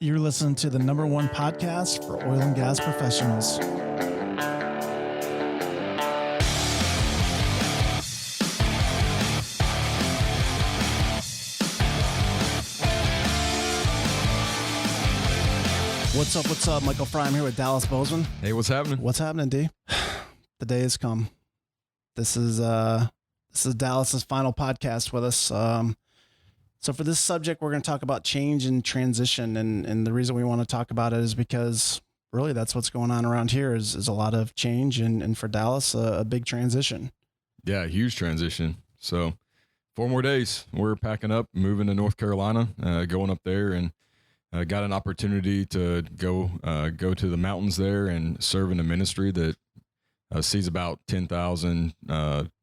You're listening to the number one podcast for oil and gas professionals. What's up? What's up? Michael Fry. I'm here with Dallas Bozeman. Hey, what's happening? What's happening, D? The day has come. This is Dallas's final podcast with us. So for this subject, we're going to talk about change and transition. And the reason we want to talk about it is because really that's what's going on around here is a lot of change. And for Dallas, a big transition. Yeah, huge transition. So 4 more days, we're packing up, moving to North Carolina, going up there, and got an opportunity to go to the mountains there and serve in a ministry that sees about 10,000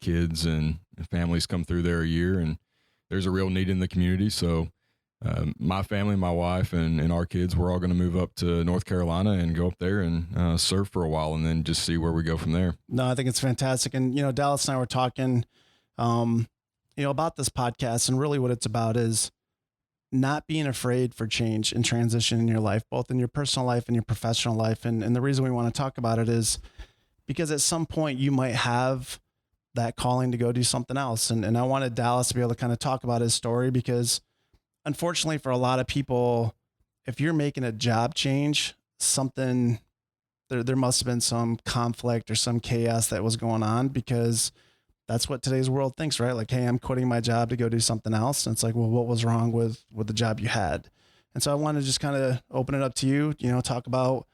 kids and families come through there a year. And there's a real need in the community. So my family, my wife, and our kids, we're all going to move up to North Carolina and go up there and serve for a while and then just see where we go from there. No, I think it's fantastic. And, Dallas and I were talking, about this podcast, and really what it's about is not being afraid for change and transition in your life, both in your personal life and your professional life. And the reason we want to talk about it is because at some point you might have that calling to go do something else. And I wanted Dallas to be able to kind of talk about his story, because unfortunately for a lot of people, if you're making a job change, there must have been some conflict or some chaos that was going on, because that's what today's world thinks, right? Like, hey, I'm quitting my job to go do something else. And it's like, well, what was wrong with the job you had? And so I want to just kind of open it up to you, talk about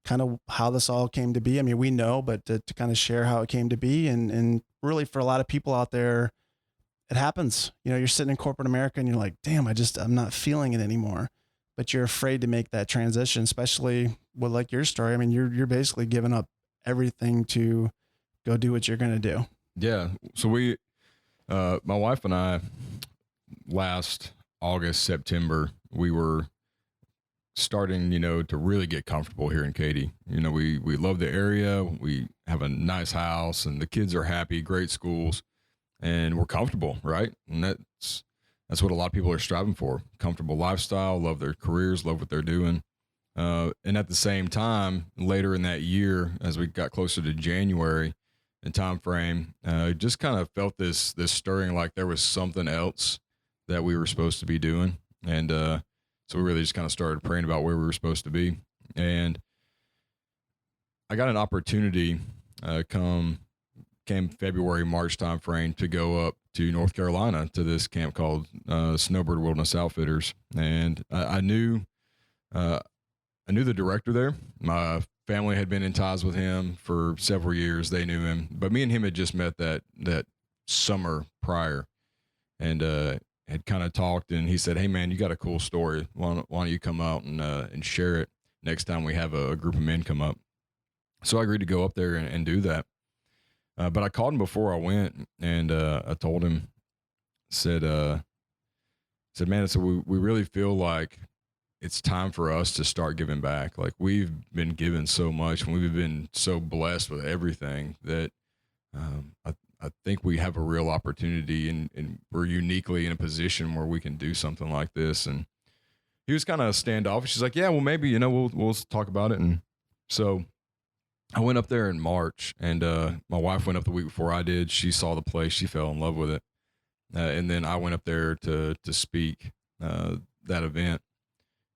kind of how this all came to be. I mean, we know, but to kind of share how it came to be. And really for a lot of people out there, it happens. You're sitting in corporate America and you're like, damn, I'm not feeling it anymore. But you're afraid to make that transition, especially with like your story. I mean, you're basically giving up everything to go do what you're going to do. Yeah. So we, my wife and I, last August, September, we were starting, to really get comfortable here in Katy. We love the area. We have a nice house and the kids are happy, great schools, and we're comfortable, right? And that's what a lot of people are striving for. Comfortable lifestyle, love their careers, love what they're doing. And at the same time, later in that year, as we got closer to January and time frame, just kind of felt this stirring, like there was something else that we were supposed to be doing. And, so we really just kind of started praying about where we were supposed to be. And I got an opportunity came February, March timeframe to go up to North Carolina to this camp called Snowbird Wilderness Outfitters. And I knew the director there. My family had been in ties with him for several years. They knew him. But me and him had just met that summer prior. And had kind of talked, and he said, hey man, you got a cool story. Why don't you come out and share it next time we have a group of men come up? So I agreed to go up there and do that. But I called him before I went, and I told him, said, man, so we really feel like it's time for us to start giving back. Like, we've been given so much, and we've been so blessed with everything that I think we have a real opportunity, and we're uniquely in a position where we can do something like this. And he was kind of standoffish. He's like, yeah, well, maybe, we'll talk about it. And so I went up there in March, and my wife went up the week before I did. She saw the place. She fell in love with it. And then I went up there to speak that event.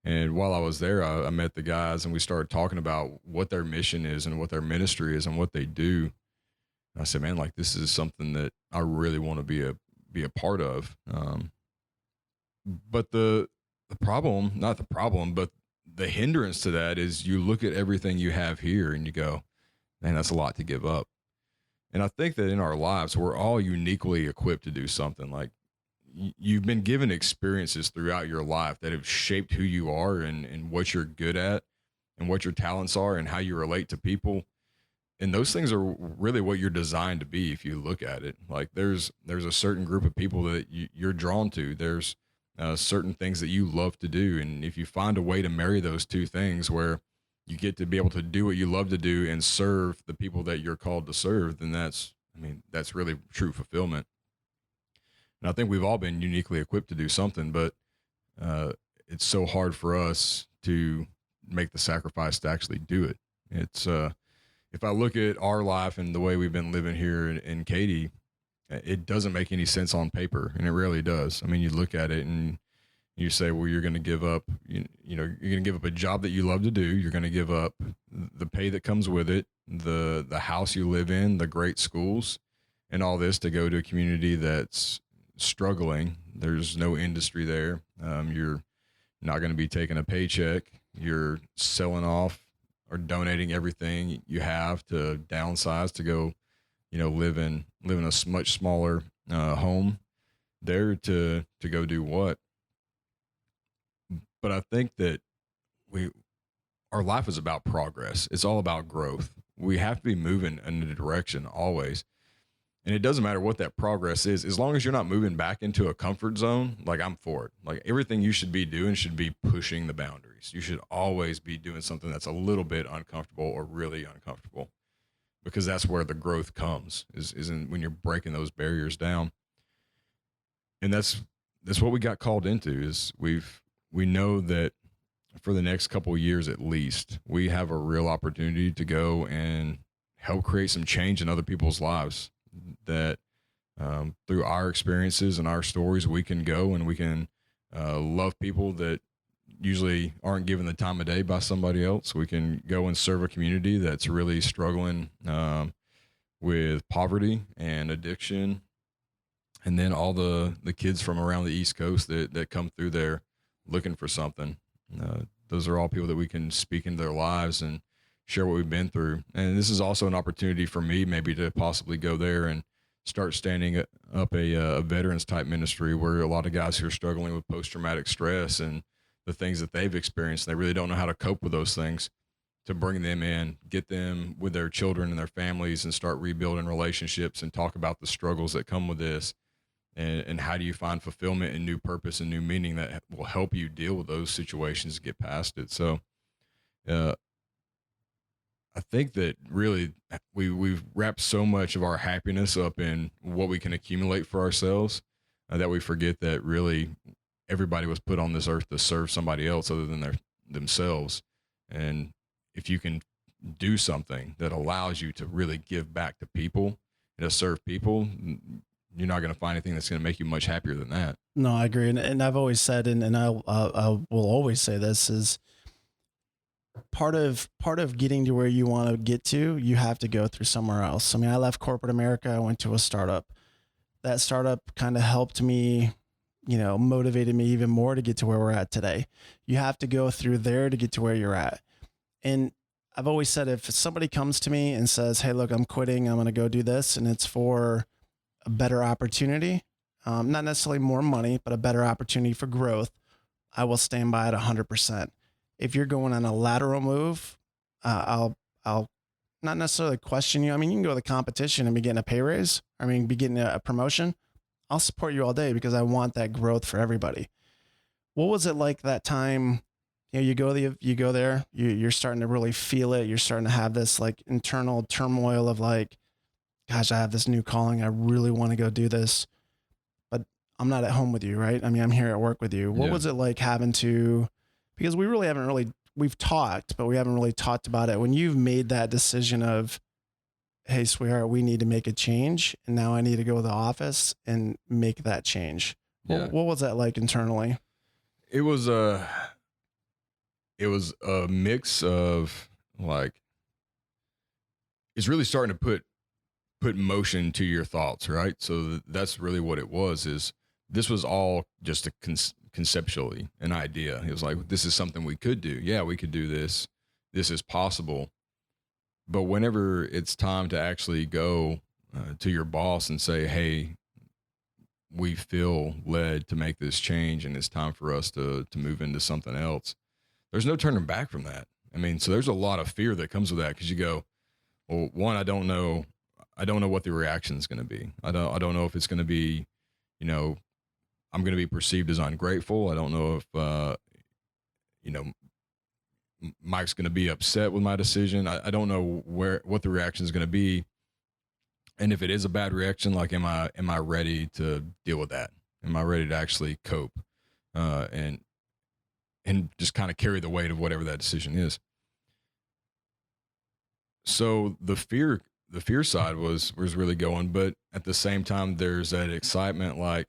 And while I was there, I met the guys, and we started talking about what their mission is and what their ministry is and what they do. I said, man, like, this is something that I really want to be a part of. But the problem, not the problem, but the hindrance to that is you look at everything you have here and you go, man, that's a lot to give up. And I think that in our lives, we're all uniquely equipped to do something. Like, you've been given experiences throughout your life that have shaped who you are and what you're good at and what your talents are and how you relate to people. And those things are really what you're designed to be if you look at it. Like, there's a certain group of people that you're drawn to. There's certain things that you love to do. And if you find a way to marry those two things where you get to be able to do what you love to do and serve the people that you're called to serve, then that's really true fulfillment. And I think we've all been uniquely equipped to do something, but it's so hard for us to make the sacrifice to actually do it. It's if I look at our life and the way we've been living here in Katy, it doesn't make any sense on paper, and it really does. I mean, you look at it and you say, well, you're going to give up, you know, you're going to give up a job that you love to do. You're going to give up the pay that comes with it, the house you live in, the great schools, and all this to go to a community that's struggling. There's no industry there. You're not going to be taking a paycheck. You're selling off or donating everything you have to downsize to go, you know, live in a much smaller home there to go do what? But I think that our life is about progress. It's all about growth. We have to be moving in a direction always. And it doesn't matter what that progress is, as long as you're not moving back into a comfort zone. Like, I'm for it. Like, everything you should be doing should be pushing the boundaries. You should always be doing something that's a little bit uncomfortable or really uncomfortable, because that's where the growth comes, is in when you're breaking those barriers down. And that's what we got called into. Is we know that for the next couple of years at least, we have a real opportunity to go and help create some change in other people's lives. That through our experiences and our stories, we can go and we can love people that usually aren't given the time of day by somebody else. We can go and serve a community that's really struggling with poverty and addiction. And then all the kids from around the East Coast that come through there looking for something. Those are all people that we can speak into their lives and share what we've been through. And this is also an opportunity for me maybe to possibly go there and start standing up a veterans type ministry, where a lot of guys who are struggling with post-traumatic stress and the things that they've experienced, they really don't know how to cope with those things, to bring them in, get them with their children and their families and start rebuilding relationships and talk about the struggles that come with this. And how do you find fulfillment and new purpose and new meaning that will help you deal with those situations, get past it. So, I think that really we've wrapped so much of our happiness up in what we can accumulate for ourselves that we forget that really everybody was put on this earth to serve somebody else other than themselves. And if you can do something that allows you to really give back to people and to serve people, you're not going to find anything that's going to make you much happier than that. No, I agree. And I've always said, and I will always say this, is part of getting to where you want to get to, you have to go through somewhere else. I mean, I left corporate America. I went to a startup. That startup kind of helped me, you know, motivated me even more to get to where we're at today. You have to go through there to get to where you're at. And I've always said, if somebody comes to me and says, hey, look, I'm quitting, I'm going to go do this, and it's for a better opportunity, not necessarily more money, but a better opportunity for growth, I will stand by it 100%. If you're going on a lateral move, I'll not necessarily question you. I mean, you can go to the competition and be getting a pay raise. I mean, be getting a promotion. I'll support you all day because I want that growth for everybody. What was it like that time? You know, you go there, you're starting to really feel it. You're starting to have this like internal turmoil of like, gosh, I have this new calling. I really want to go do this, but I'm not at home with you, right? I mean, I'm here at work with you. What was it like having to, because we've talked, but we haven't really talked about it. When you've made that decision of, hey, sweetheart, we need to make a change, and now I need to go to the office and make that change. Yeah. What was that like internally? It was a mix of like, it's really starting to put motion to your thoughts, right? So that's really what it was. Is this was all just a conceptually an idea. It was like, this is something we could do. Yeah, we could do this. This is possible. But whenever it's time to actually go to your boss and say, hey, we feel led to make this change and it's time for us to move into something else, there's no turning back from that. I mean, so there's a lot of fear that comes with that, because you go, well, one, I don't know what the reaction is going to be. I don't know if it's going to be, you know, I'm going to be perceived as ungrateful. I don't know if, you know, Mike's going to be upset with my decision. I don't know what the reaction is going to be. And if it is a bad reaction, like, am I ready to deal with that? Am I ready to actually cope? And and just kind of carry the weight of whatever that decision is. So the fear side was really going, but at the same time, there's that excitement. Like,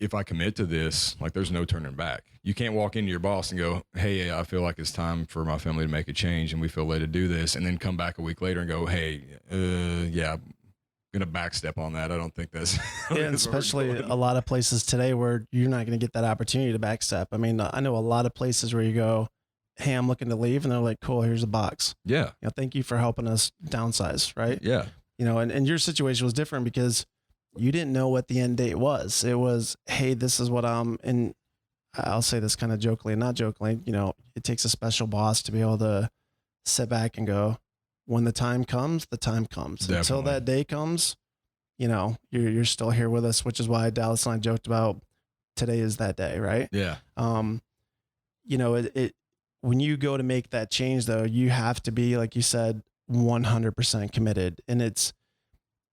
if I commit to this, like, there's no turning back. You can't walk into your boss and go, "Hey, I feel like it's time for my family to make a change, and we feel led to do this," and then come back a week later and go, "Hey, yeah, I'm gonna backstep on that. I don't think that's." Yeah, and especially a lot of places today where you're not going to get that opportunity to backstep. I mean, I know a lot of places where you go, "Hey, I'm looking to leave," and they're like, "Cool, here's a box. Yeah. Thank you for helping us downsize," right? Yeah. And your situation was different because you didn't know what the end date was. It was, "Hey, this is what and I'll say this kind of jokingly, not jokingly, it takes a special boss to be able to sit back and go, when the time comes, the time comes. Definitely. Until that day comes, you're still here with us," which is why Dallas and I joked about today is that day, right? Yeah. When you go to make that change, though, you have to be, like you said, 100% committed. And it's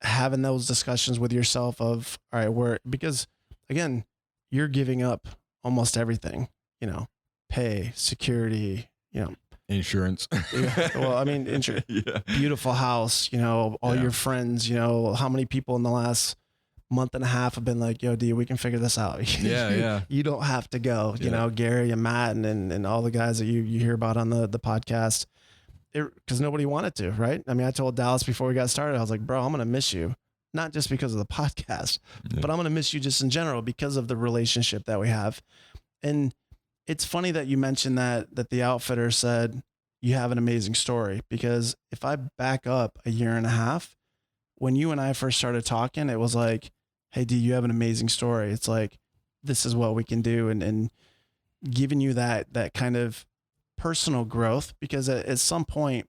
having those discussions with yourself of, all right, because again, you're giving up almost everything, pay, security, Insurance. Well, I mean, Yeah. beautiful house, all your friends, how many people in the last month and a half have been like, "Yo, D, we can figure this out." Yeah. You don't have to go, Gary and Matt and all the guys that you hear about on the podcast, because nobody wanted to, right? I mean, I told Dallas before we got started, I was like, "Bro, I'm going to miss you. Not just because of the podcast, but I'm going to miss you just in general because of the relationship that we have." And it's funny that you mentioned that the outfitter said you have an amazing story, because if I back up a year and a half, when you and I first started talking, it was like, "Hey, D, you have an amazing story." It's like, this is what we can do. And giving you that kind of personal growth, because at some point,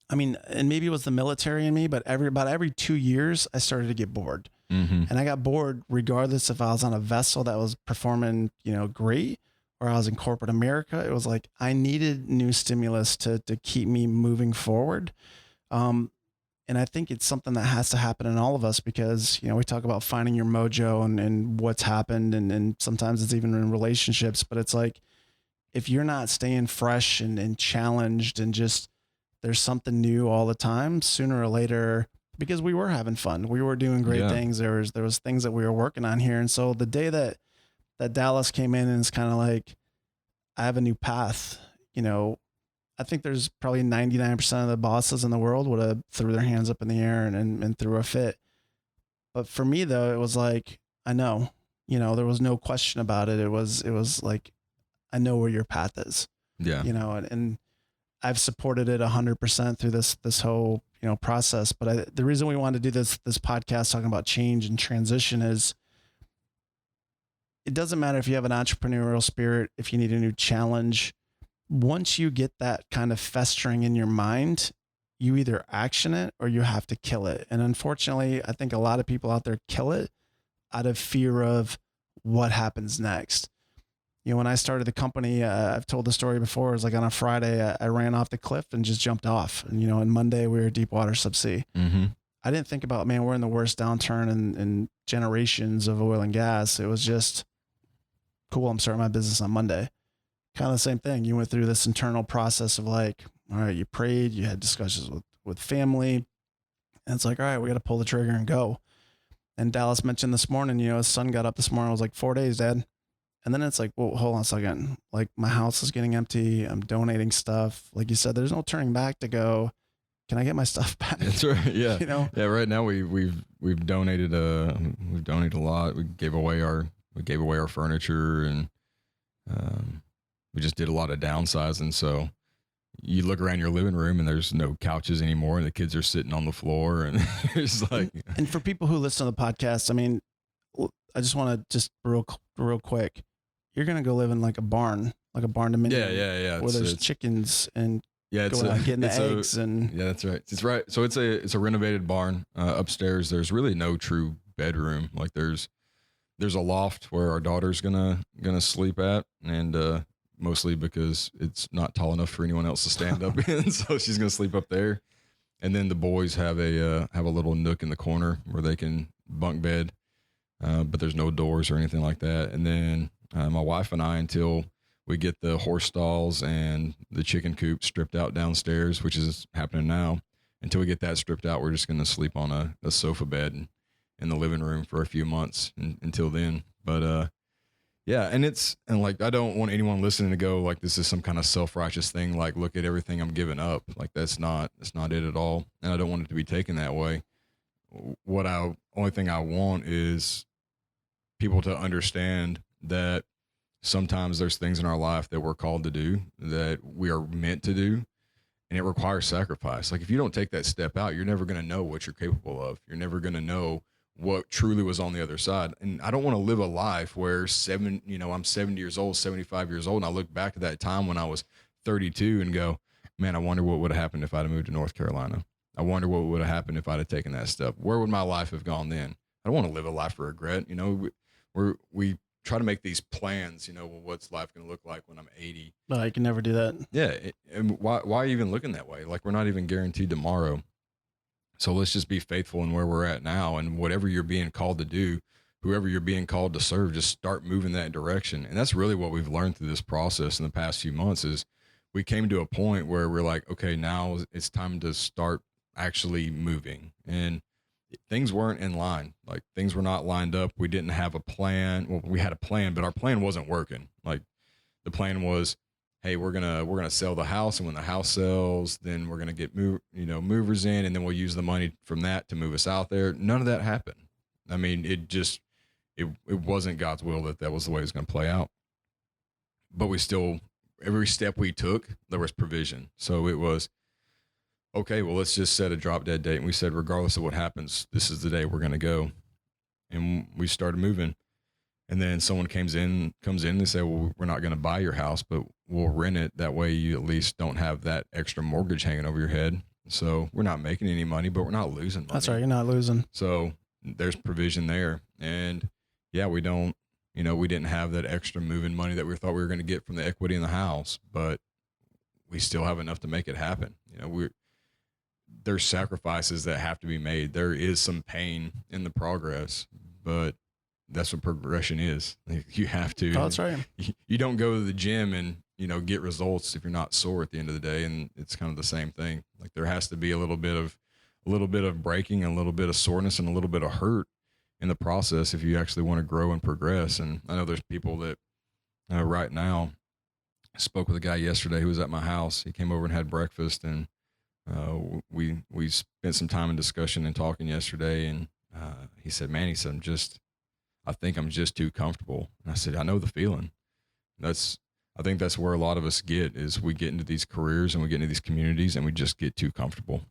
I mean, and maybe it was the military in me, but about every 2 years, I started to get bored. Mm-hmm. And I got bored regardless if I was on a vessel that was performing, great, or I was in corporate America. It was like, I needed new stimulus to keep me moving forward. And I think it's something that has to happen in all of us, because, we talk about finding your mojo and what's happened. And sometimes it's even in relationships, but it's like, if you're not staying fresh and challenged and just, there's something new all the time, sooner or later, because we were having fun, we were doing great things. There was things that we were working on here. And so the day that Dallas came in and it's kind of like, I have a new path, I think there's probably 99% of the bosses in the world would have threw their hands up in the air and threw a fit. But for me, though, it was like, I know, there was no question about it. It was like, I know where your path is. Yeah. And I've supported it 100% through this whole, process. But the reason we wanted to do this podcast talking about change and transition is, it doesn't matter if you have an entrepreneurial spirit, if you need a new challenge. Once you get that kind of festering in your mind, you either action it or you have to kill it. And unfortunately, I think a lot of people out there kill it out of fear of what happens next. When I started the company, I've told the story before, it was like on a Friday, I ran off the cliff and just jumped off. And, and Monday we were deep water subsea. Mm-hmm. I didn't think about, man, we're in the worst downturn in generations of oil and with it was just, cool, I'm starting my business on Monday. Kind of the same thing. You went through this internal process of like, all right, you prayed, you had discussions with family, and it's like, all right, we got to pull the trigger and go. And Dallas mentioned this morning, his son got up this morning. I was like, 4 days, Dad. And then it's like, well, hold on a second. Like, my house is getting empty. I'm donating stuff. Like you said, there's no turning back to go, can I get my stuff back? That's right. Yeah. Yeah. Right now we've donated a lot. We gave away our furniture, and we just did a lot of downsizing. So you look around your living room and there's no couches anymore, and the kids are sitting on the floor, and it's like. And for people who listen to the podcast, I mean, I just want to just real quick. You're gonna go live in like a barn dominion. Yeah. Where there's chickens and it's going out getting the eggs and. Yeah, that's right. It's right. So it's a renovated barn. Upstairs, there's really no true bedroom. Like there's a loft where our daughter's gonna sleep at, and mostly because it's not tall enough for anyone else to stand up in, so she's gonna sleep up there. And then the boys have a little nook in the corner where they can bunk bed, but there's no doors or anything like that. And then my wife and I, until we get the horse stalls and the chicken coop stripped out downstairs, which is happening now. Until we get that stripped out, we're just going to sleep on a sofa bed in the living room for a few months until then. But yeah, and like, I don't want anyone listening to go like this is some kind of self-righteous thing. Like, look at everything I'm giving up. Like, that's not it at all. And I don't want it to be taken that way. Only thing I want is people to understand that sometimes there's things in our life that we're called to do, that we are meant to do, and it requires sacrifice. Like, if you don't take that step out, you're never going to know what you're capable of. You're never going to know what truly was on the other side. And I don't want to live a life where I'm 70 years old, 75 years old, and I look back to that time when I was 32 and go, man, I wonder what would have happened if I'd have moved to North Carolina. I wonder what would have happened if I'd have taken that step. Where would my life have gone then? I don't want to live a life of regret. We try to make these plans, what's life going to look like when I'm 80? But I can never do that. Yeah. And why even looking that way? Like, we're not even guaranteed tomorrow. So let's just be faithful in where we're at now, and whatever you're being called to do, whoever you're being called to serve, just start moving that direction. And that's really what we've learned through this process in the past few months is we came to a point where we're like, okay, now it's time to start actually moving. And things weren't in line. Like, things were not lined up. We didn't have a plan. Well, we had a plan, but our plan wasn't working. Like, the plan was, hey, we're gonna sell the house, and when the house sells, then we're gonna get movers in, and then we'll use the money from that to move us out there. None of that happened. I mean, it wasn't God's will that was the way it was gonna play out. But every step we took, there was provision. So it was, okay, well, let's just set a drop dead date. And we said, regardless of what happens, this is the day we're gonna go. And we started moving. And then someone comes in and they say, well, we're not going to buy your house, but we'll rent it. That way you at least don't have that extra mortgage hanging over your head. So we're not making any money, but we're not losing money. That's right. You're not losing. So there's provision there. And yeah, we didn't have that extra moving money that we thought we were going to get from the equity in the house, but we still have enough to make it happen. There's sacrifices that have to be made. There is some pain in the progress, but that's what progression is. Like, you have to. Oh, that's right. You don't go to the gym and get results if you're not sore at the end of the day. And it's kind of the same thing. Like, there has to be a little bit of breaking, a little bit of soreness, and a little bit of hurt in the process if you actually want to grow and progress. And I know there's people that right now, I spoke with a guy yesterday who was at my house. He came over and had breakfast, and we spent some time in discussion and talking yesterday. And he said, I think I'm just too comfortable. And I said, I know the feeling. I think that's where a lot of us get, is we get into these careers and we get into these communities and we just get too comfortable.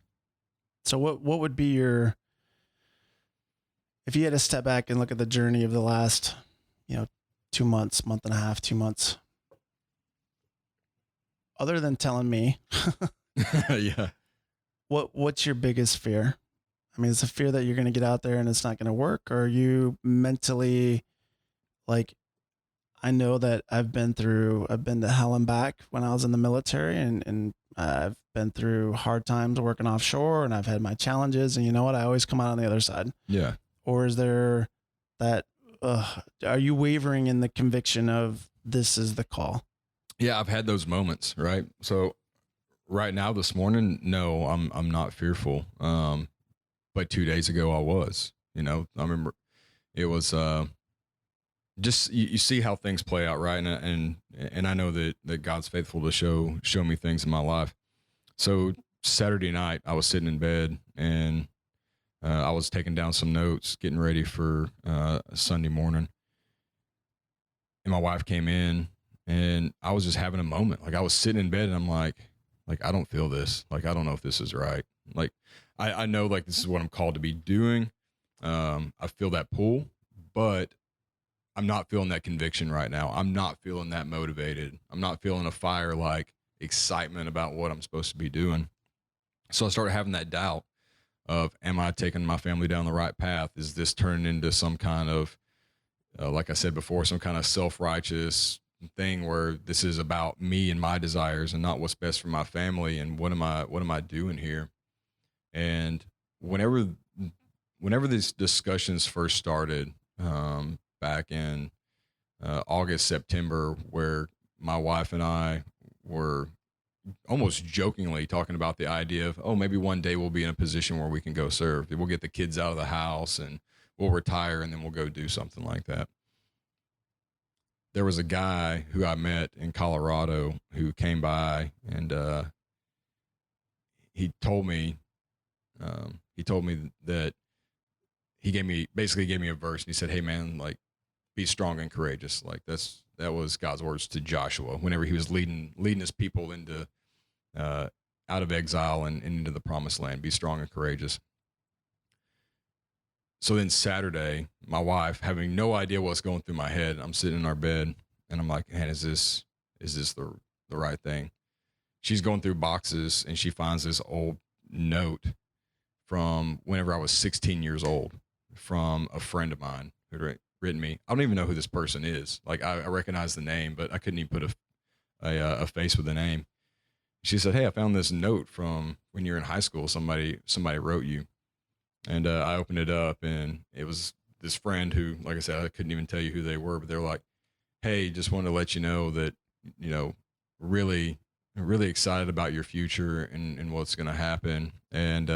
So what would be if you had to step back and look at the journey of the last, 2 months, month and a half, 2 months, other than telling me, yeah. What's your biggest fear? I mean, it's a fear that you're going to get out there and it's not going to work? Or are you mentally, like, I know that I've been to hell and back when I was in the military, and I've been through hard times working offshore, and I've had my challenges, and you know what? I always come out on the other side. Yeah. Or is there that, are you wavering in the conviction of this is the call? Yeah, I've had those moments, right? So right now, this morning, no, I'm not fearful. But 2 days ago I was, I remember it was, just, you see how things play out. Right. And I know that God's faithful to show me things in my life. So Saturday night I was sitting in bed, and I was taking down some notes, getting ready for Sunday morning. And my wife came in, and I was just having a moment. Like, I was sitting in bed, and I'm like, I don't feel this. Like, I don't know if this is right. Like, I know, like, this is what I'm called to be doing. I feel that pull, but I'm not feeling that conviction right now. I'm not feeling that motivated. I'm not feeling a fire, like, excitement about what I'm supposed to be doing. So I started having that doubt of, am I taking my family down the right path? Is this turning into some kind of, like I said before, some kind of self-righteous thing where this is about me and my desires and not what's best for my family? And what am I doing here? And whenever these discussions first started, back in August, September, where my wife and I were almost jokingly talking about the idea of, oh, maybe one day we'll be in a position where we can go serve. We'll get the kids out of the house and we'll retire and then we'll go do something like that. There was a guy who I met in Colorado who came by and he told me that basically gave me a verse and he said, hey man, like, be strong and courageous. Like that was God's words to Joshua whenever he was leading his people into out of exile and into the promised land. Be strong and courageous. So then Saturday, my wife, having no idea what's going through my head, I'm sitting in our bed and I'm like, man, is this the right thing? She's going through boxes and she finds this old note from whenever I was 16 years old from a friend of mine who'd written me. I don't even know who this person is. Like I recognize the name, but I couldn't even put a face with the name. She said, hey, I found this note from when you're in high school. Somebody wrote you. And I opened it up and it was this friend who, like I said, I couldn't even tell you who they were, but they're like, hey, just wanted to let you know that, you know, really, really excited about your future and what's going to happen. And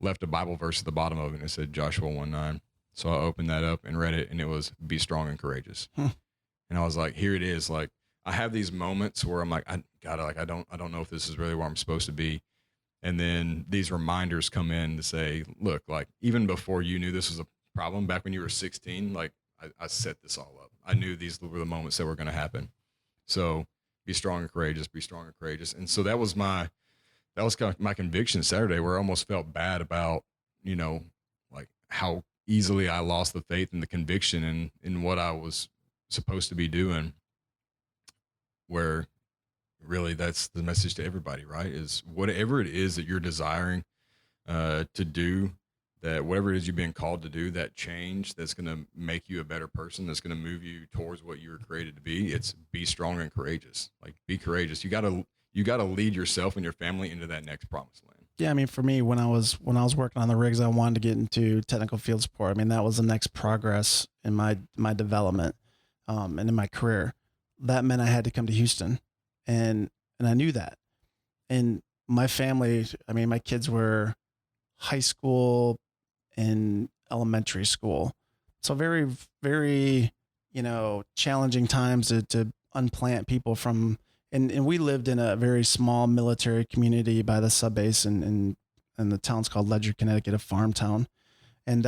left a Bible verse at the bottom of it. And it said Joshua 1:9. So I opened that up and read it and it was be strong and courageous. And I was like, here it is. Like I have these moments where I'm like, I don't know if this is really where I'm supposed to be. And then these reminders come in to say, look, like even before you knew this was a problem back when you were 16, like I set this all up. I knew these were the moments that were going to happen. So be strong and courageous, be strong and courageous. And so that was kind of my conviction Saturday, where I almost felt bad about, you know, like how easily I lost the faith and the conviction in what I was supposed to be doing, where really that's the message to everybody, right? Is whatever it is that you're desiring to do, that whatever it is you're being called to do, that change that's going to make you a better person, that's going to move you towards what you were created to be, it's be strong and courageous. Like be courageous. You got to lead yourself and your family into that next promised land. Yeah, I mean, for me, when I was working on the rigs, I wanted to get into technical field support. I mean, that was the next progress in my development and in my career. That meant I had to come to Houston, and I knew that. And my family, I mean, my kids were high school and elementary school, so very, very, you know, challenging times to unplant people from. And we lived in a very small military community by the sub base and the town's called Ledger, Connecticut, a farm town. And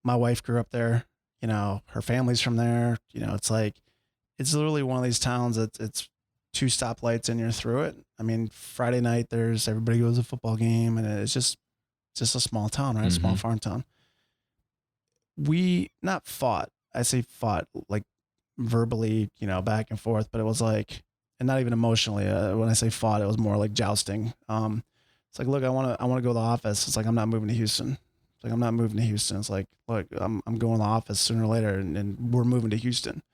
my wife grew up there, you know, her family's from there. You know, it's literally one of these towns that it's 2 stoplights and you're through it. I mean, Friday night everybody goes to a football game and it's just a small town, right? Mm-hmm. A small farm town. We not fought. I say fought like verbally, you know, back and forth, but it was like, and not even emotionally. When I say fought, it was more like jousting. It's like, look, I want to go to the office. It's like, I'm not moving to Houston. It's like, I'm not moving to Houston. It's like, look, I'm going to the office sooner or later and we're moving to Houston.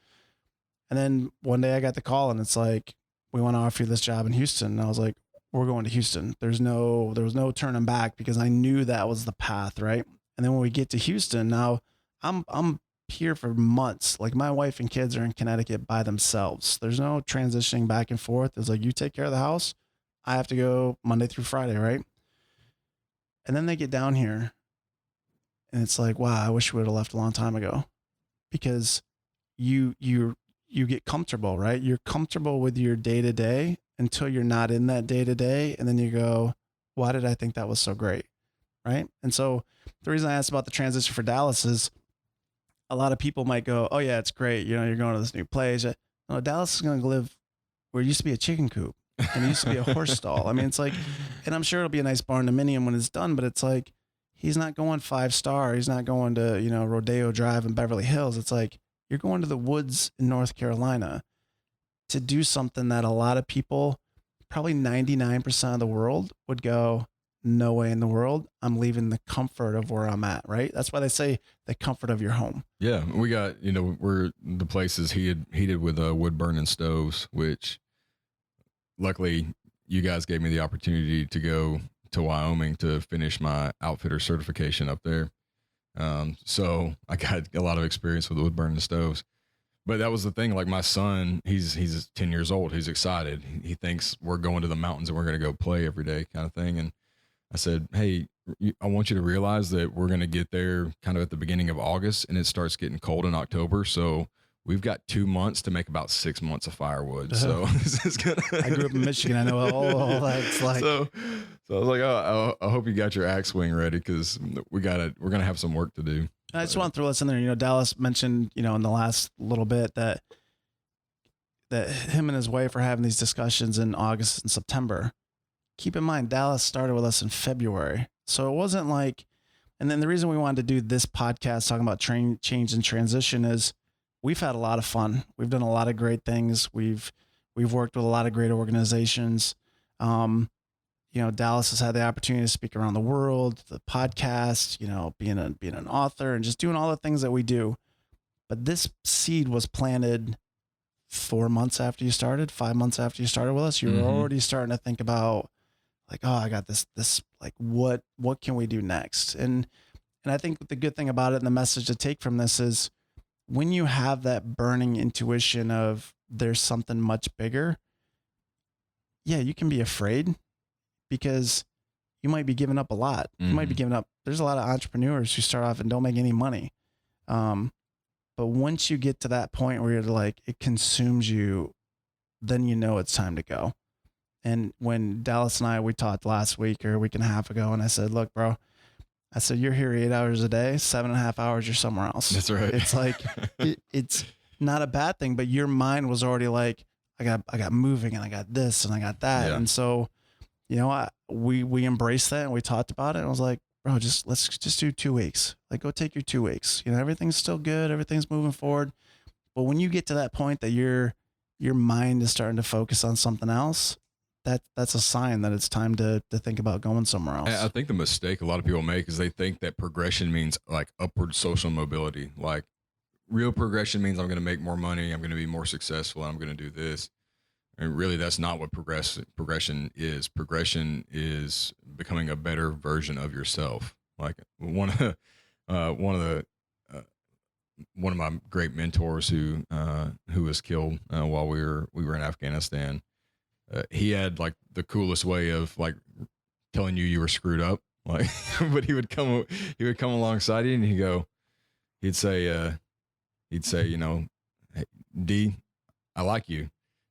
And then one day I got the call and it's like, we want to offer you this job in Houston. And I was like, we're going to Houston. There was no turning back because I knew that was the path. Right. And then when we get to Houston, now I'm here for months. Like my wife and kids are in Connecticut by themselves. There's no transitioning back and forth. It's like, you take care of the house. I have to go Monday through Friday. Right. And then they get down here and it's like, wow, I wish we would have left a long time ago, because you get comfortable, right? You're comfortable with your day to day until you're not in that day to day. And then you go, why did I think that was so great? Right. And so the reason I asked about the transition for Dallas is, a lot of people might go, oh yeah, it's great. You know, you're going to this new place. No, Dallas is going to live where it used to be a chicken coop and it used to be a horse stall. I mean, it's like, and I'm sure it'll be a nice barn dominium when it's done, but it's like, he's not going 5-star. He's not going to, you know, Rodeo Drive in Beverly Hills. It's like, you're going to the woods in North Carolina to do something that a lot of people, probably 99% of the world, would go, no way in the world. I'm leaving the comfort of where I'm at, right? That's why they say the comfort of your home. Yeah, we got, you know, we're the places heated with wood burning stoves, which luckily you guys gave me the opportunity to go to Wyoming to finish my outfitter certification up there. So I got a lot of experience with wood burning stoves. But that was the thing. Like my son, he's 10 years old. He's excited. He thinks we're going to the mountains and we're going to go play every day, kind of thing. And I said, hey, I want you to realize that we're going to get there kind of at the beginning of August, and it starts getting cold in October. So we've got 2 months to make about 6 months of firewood. So this is gonna. I grew up in Michigan. I know all that's like. So I was like, oh, I hope you got your axe swing ready, because we're gonna have some work to do. I just want to throw this in there. You know, Dallas mentioned, you know, in the last little bit that him and his wife are having these discussions in August and September. Keep in mind, Dallas started with us in February. So it wasn't like, and then the reason we wanted to do this podcast talking about change and transition is we've had a lot of fun. We've done a lot of great things. We've worked with a lot of great organizations. You know, Dallas has had the opportunity to speak around the world, the podcast, you know, being an author and just doing all the things that we do. But this seed was planted 4 months after you started, 5 months after you started with us. You were already starting to think about like, oh, I got this, like, what can we do next? And I think the good thing about it and the message to take from this is when you have that burning intuition of there's something much bigger, yeah, you can be afraid because you might be giving up a lot. You might be giving up. There's a lot of entrepreneurs who start off and don't make any money. But once you get to that point where you're like, it consumes you, then you know it's time to go. And when Dallas and I, we talked last week or a week and a half ago, and I said, look, bro, I said, you're here 8 hours a day, 7.5 hours, you're somewhere else. That's right. It's like, it's not a bad thing, but your mind was already like, I got moving and I got this and I got that. Yeah. And so, you know, we embraced that and we talked about it. And I was like, bro, let's just do 2 weeks. Like, go take your 2 weeks. You know, everything's still good. Everything's moving forward. But when you get to that point that your mind is starting to focus on something else, that's a sign that it's time to think about going somewhere else. I think the mistake a lot of people make is they think that progression means like upward social mobility. Like real progression means I'm going to make more money, I'm going to be more successful, and I'm going to do this. And really, that's not what progression is. Progression is becoming a better version of yourself. Like one of my great mentors who was killed while we were in Afghanistan. He had like the coolest way of like telling you were screwed up. Like, but he would come alongside you and he'd say, you know, hey, D, I like you.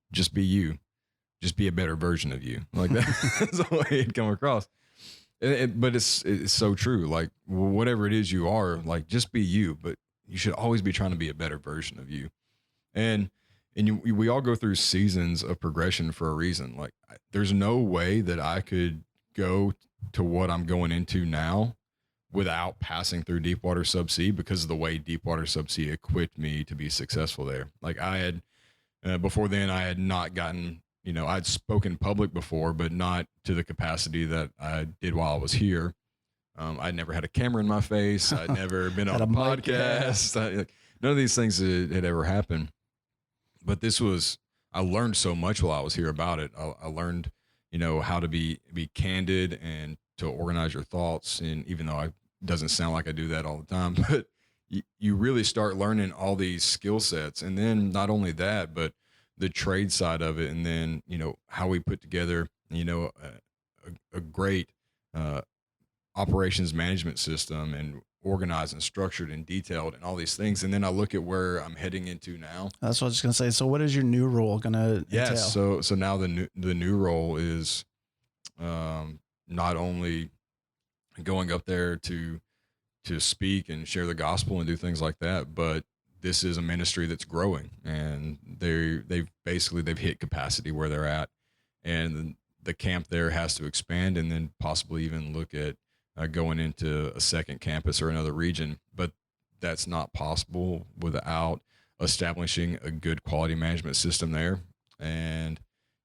Just be you. Just be a better version of you. Like that's the way he'd come across. But it's so true. Like whatever it is you are, like just be you. But you should always be trying to be a better version of you. And we all go through seasons of progression for a reason. Like there's no way that I could go to what I'm going into now without passing through Deepwater Subsea, because of the way Deepwater Subsea equipped me to be successful there. Like I had, before then I had not gotten, you know, I'd spoken public before, but not to the capacity that I did while I was here. I'd never had a camera in my face. I'd never been on a podcast. None of these things had ever happened. But I learned so much while I was here about it. I learned, you know, how to be candid and to organize your thoughts. And even though it doesn't sound like I do that all the time, but you really start learning all these skill sets. And then not only that, but the trade side of it. And then, you know, how we put together, you know, a great operations management system and organized and structured and detailed and all these things. And then I look at where I'm heading into now. That's what I was going to say. So what is your new role going to entail? So now the new role is not only going up there to speak and share the gospel and do things like that, but this is a ministry that's growing, and they've hit capacity where they're at, and the camp there has to expand and then possibly even look at going into a second campus or another region. But that's not possible without establishing a good quality management system there. And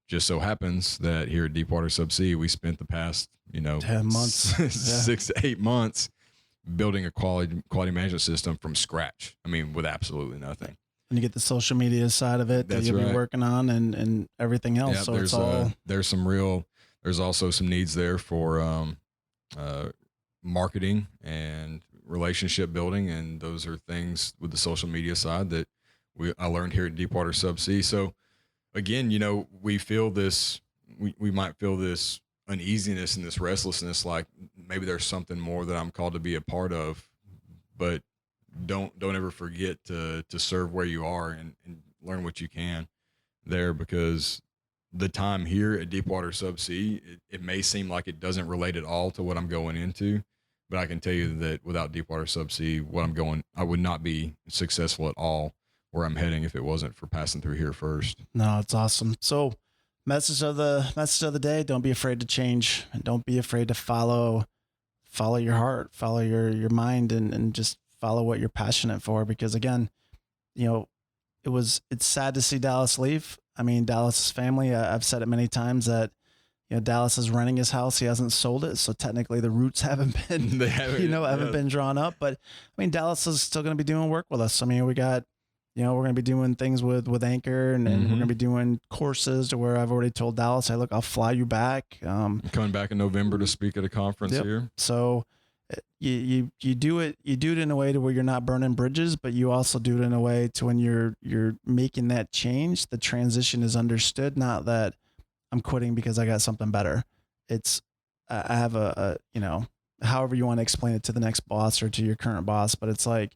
just so happens that here at Deepwater Subsea, we spent the past, 10 months, 6 to 8 months building a quality management system from scratch. I mean, with absolutely nothing. And you get the social media side of it that you'll be working on and everything else. Yeah, so it's all there's also some needs there for marketing and relationship building, and those are things with the social media side that I learned here at Deepwater Subsea. So again, you know, we feel this, we might feel this uneasiness and this restlessness, like maybe there's something more that I'm called to be a part of, but don't ever forget to serve where you are and learn what you can there, because the time here at Deepwater Subsea, it may seem like it doesn't relate at all to what I'm going into, but I can tell you that without Deepwater Subsea, I would not be successful at all where I'm heading if it wasn't for passing through here first. No, it's awesome. So message of the day, don't be afraid to change, and don't be afraid to follow your heart, follow your mind, and just follow what you're passionate for. Because again, you know, it's sad to see Dallas leave. I mean, Dallas's family, I've said it many times that, you know, Dallas is renting his house. He hasn't sold it. So technically the roots haven't been, haven't been drawn up, but I mean, Dallas is still going to be doing work with us. I mean, we got, you know, we're going to be doing things with Anchor, and we're going to be doing courses to where I've already told Dallas, hey, look, I'll fly you back. Coming back in November to speak at a conference here. So you do it in a way to where you're not burning bridges, but you also do it in a way to when you're making that change, the transition is understood, not that I'm quitting because I got something better. It's, I have a you know, however you want to explain it to the next boss or to your current boss, but it's like,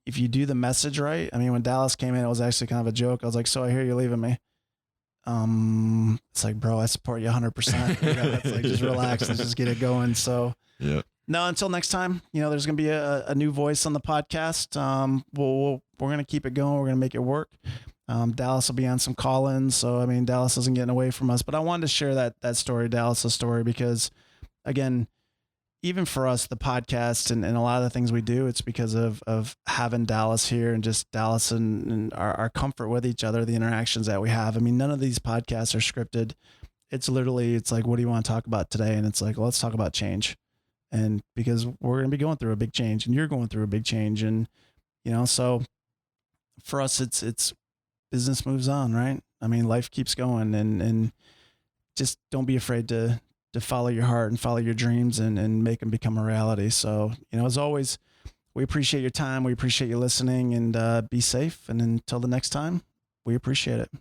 if you do the message right. I mean, when Dallas came in, it was actually kind of a joke. I was like, so I hear you're leaving me. It's like, bro, I support you 100%. It's like, just relax. Let's just get it going. So yeah. No, until next time, you know, there's going to be a new voice on the podcast. We're going to keep it going. We're going to make it work. Dallas will be on some call-ins. So, I mean, Dallas isn't getting away from us, but I wanted to share that story, Dallas' story, because again, even for us, the podcast and a lot of the things we do, it's because of having Dallas here and just Dallas and our comfort with each other, the interactions that we have. I mean, none of these podcasts are scripted. It's like, what do you want to talk about today? And it's like, well, let's talk about change. And because we're going to be going through a big change and you're going through a big change. And, you know, so for us, it's business moves on, right? I mean, life keeps going, and just don't be afraid to follow your heart and follow your dreams and make them become a reality. So, you know, as always, we appreciate your time. We appreciate you listening, and be safe. And until the next time, we appreciate it.